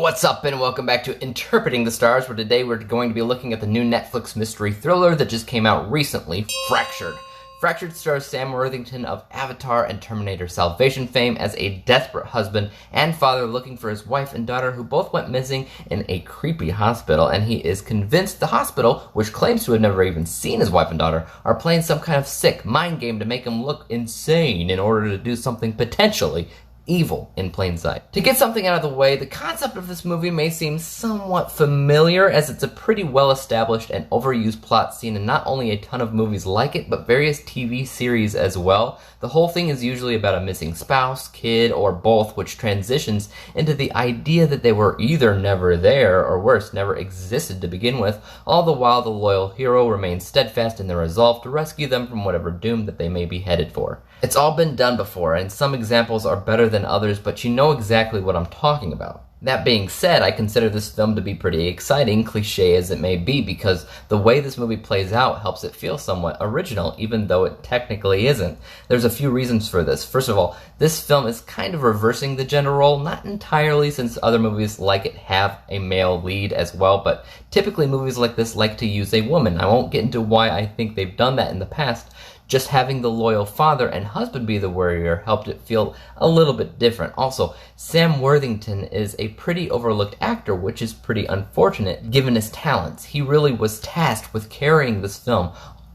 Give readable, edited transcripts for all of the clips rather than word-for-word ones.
What's up and welcome back to Interpreting the Stars, where today we're going to be looking at the new Netflix mystery thriller that just came out recently, Fractured. Fractured stars Sam Worthington of Avatar and Terminator Salvation fame as a desperate husband and father looking for his wife and daughter who both went missing in a creepy hospital, and he is convinced the hospital, which claims to have never even seen his wife and daughter, are playing some kind of sick mind game to make him look insane in order to do something potentially evil in plain sight. To get something out of the way, the concept of this movie may seem somewhat familiar, as it's a pretty well-established and overused plot seen in not only a ton of movies like it, but various TV series as well. The whole thing is usually about a missing spouse, kid, or both, which transitions into the idea that they were either never there, or worse, never existed to begin with, all the while the loyal hero remains steadfast in their resolve to rescue them from whatever doom that they may be headed for. It's all been done before, and some examples are better than others, but you know exactly what I'm talking about. That being said, I consider this film to be pretty exciting, cliche as it may be, because the way this movie plays out helps it feel somewhat original, even though it technically isn't. There's a few reasons for this. First of all, this film is kind of reversing the gender role, not entirely, since other movies like it have a male lead as well, but typically movies like this like to use a woman. I won't get into why I think they've done that in the past. Just having the loyal father and husband be the warrior helped it feel a little bit different. Also, Sam Worthington is a pretty overlooked actor, which is pretty unfortunate given his talents. He really was tasked with carrying this film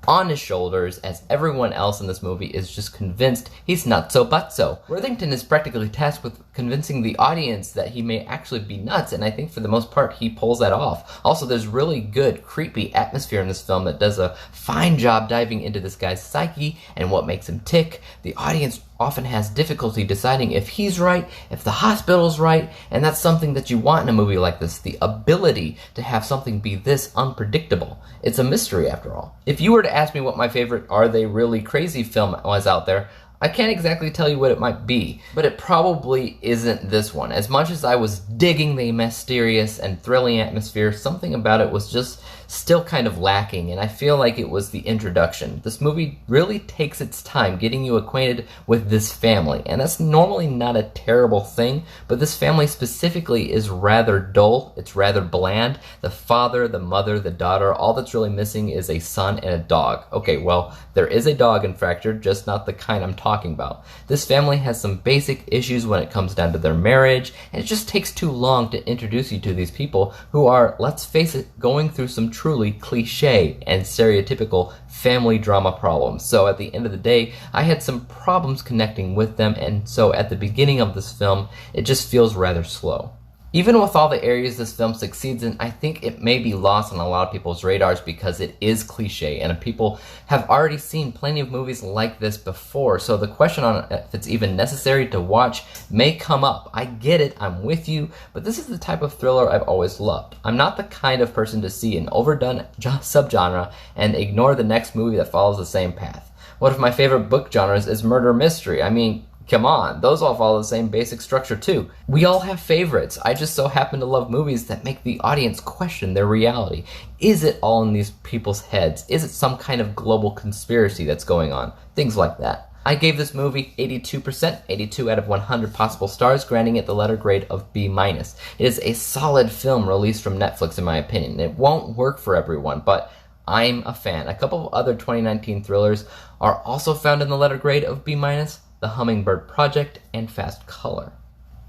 on his shoulders, as everyone else in this movie is just convinced he's not so but so. Worthington is practically tasked with convincing the audience that he may actually be nuts, and I think for the most part he pulls that off. Also, there's really good, creepy atmosphere in this film that does a fine job diving into this guy's psyche and what makes him tick. The audience often has difficulty deciding if he's right, if the hospital's right, and that's something that you want in a movie like this, the ability to have something be this unpredictable. It's a mystery after all. If you were to ask me what my favorite Are They Really Crazy film was out there, I can't exactly tell you what it might be, but it probably isn't this one. As much as I was digging the mysterious and thrilling atmosphere, something about it was just still kind of lacking, and I feel like it was the introduction. This movie really takes its time getting you acquainted with this family, and that's normally not a terrible thing, but this family specifically is rather dull. It's rather bland. The father, the mother, the daughter, all that's really missing is a son and a dog. Okay, well, there is a dog in Fractured, just not the kind I'm talking about. This family has some basic issues when it comes down to their marriage, and it just takes too long to introduce you to these people who are, let's face it, going through some truly cliche and stereotypical family drama problems. So at the end of the day, I had some problems connecting with them, and so at the beginning of this film, it just feels rather slow. Even with all the areas this film succeeds in, I think it may be lost on a lot of people's radars because it is cliche, and people have already seen plenty of movies like this before, so the question on if it's even necessary to watch may come up. I get it, I'm with you, but this is the type of thriller I've always loved. I'm not the kind of person to see an overdone subgenre and ignore the next movie that follows the same path. One of my favorite book genres is murder mystery. I mean, come on, those all follow the same basic structure too. We all have favorites. I just so happen to love movies that make the audience question their reality. Is it all in these people's heads? Is it some kind of global conspiracy that's going on? Things like that. I gave this movie 82%, 82 out of 100 possible stars, granting it the letter grade of B-. It is a solid film released from Netflix in my opinion. It won't work for everyone, but I'm a fan. A couple of other 2019 thrillers are also found in the letter grade of B-, The Hummingbird Project, and Fast Color.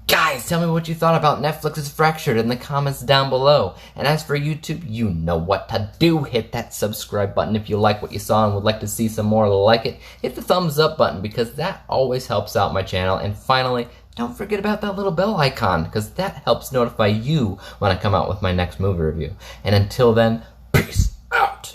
Guys, tell me what you thought about Netflix's Fractured in the comments down below. And as for YouTube, you know what to do. Hit that subscribe button if you like what you saw and would like to see some more like it. Hit the thumbs up button because that always helps out my channel. And finally, don't forget about that little bell icon because that helps notify you when I come out with my next movie review. And until then, peace out.